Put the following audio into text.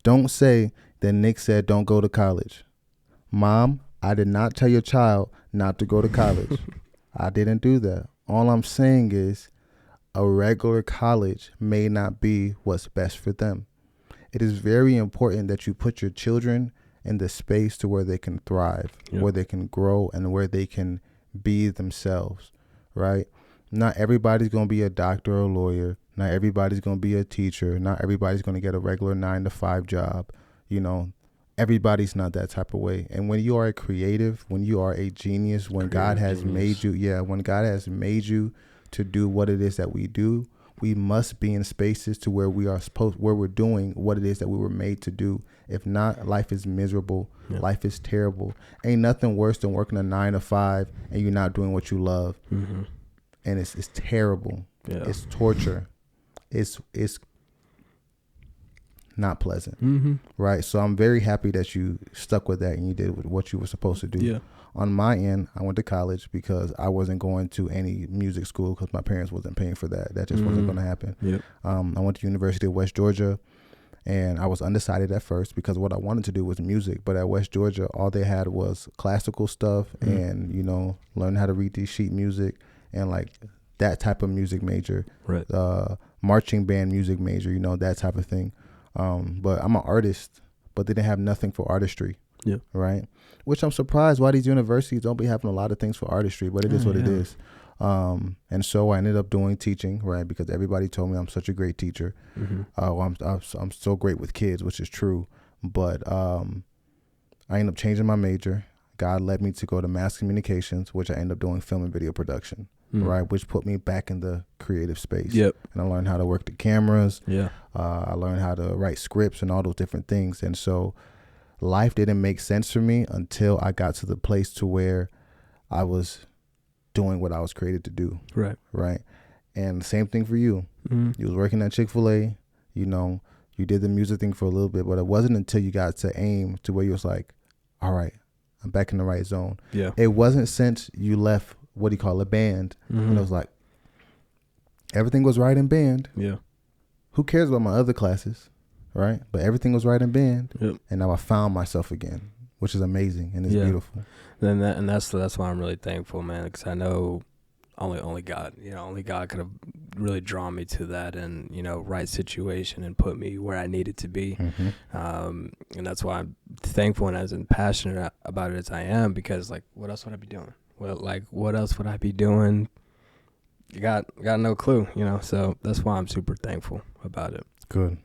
Don't say that Nick said don't go to college. Mom, I did not tell your child not to go to college. I didn't do that. All I'm saying is a regular college may not be what's best for them. It is very important that you put your children in the space to where they can thrive, where they can grow, and where they can be themselves, right? Not everybody's going to be a doctor or a lawyer. Not everybody's going to be a teacher. Not everybody's going to get a regular 9-to-5 job. You know, everybody's not that type of way. And when you are a creative, when you are a genius, when God has made you, when God has made you to do what it is that we do, we must be in spaces to where where we're doing what it is that we were made to do. If not, life is miserable. Yep. Life is terrible. Ain't nothing worse than working a 9-to-5 and you're not doing what you love. Mm-hmm. And it's terrible. Yeah. It's torture. It's not pleasant. Mm-hmm. Right? So I'm very happy that you stuck with that and you did what you were supposed to do. Yeah. On my end, I went to college because I wasn't going to any music school because my parents wasn't paying for that. That just wasn't going to happen. Yep. I went to University of West Georgia, and I was undecided at first because what I wanted to do was music. But at West Georgia, all they had was classical stuff and, you know, learn how to read these sheet music and like that type of music major. Right. Marching band music major, you know, that type of thing. But I'm an artist, but they didn't have nothing for artistry. Yeah. Right. Which I'm surprised why these universities don't be having a lot of things for artistry, but it is what it is. And so I ended up doing teaching, right? Because everybody told me I'm such a great teacher. Mm-hmm. I'm so great with kids, which is true. But I ended up changing my major. God led me to go to mass communications, which I ended up doing film and video production, right? Which put me back in the creative space. Yep. And I learned how to work the cameras. Yeah. I learned how to write scripts and all those different things. And so life didn't make sense for me until I got to the place to where I was doing what I was created to do. Right. Right. And same thing for you. Mm-hmm. You was working at Chick-fil-A, you know, you did the music thing for a little bit, but it wasn't until you got to AIM to where you was like, all right, I'm back in the right zone. Yeah. It wasn't since you left, what do you call it, band. Mm-hmm. And it was like, everything was right in band. Yeah. Who cares about my other classes? Right. But everything was right in band. Yep. And now I found myself again, which is amazing. And it's beautiful. And that's why I'm really thankful, man, because I know only God, only God could have really drawn me to that and, right situation and put me where I needed to be. Mm-hmm. And that's why I'm thankful and as passionate about it as I am, because like, what else would I be doing? What else would I be doing? You got no clue, so that's why I'm super thankful about it. Good.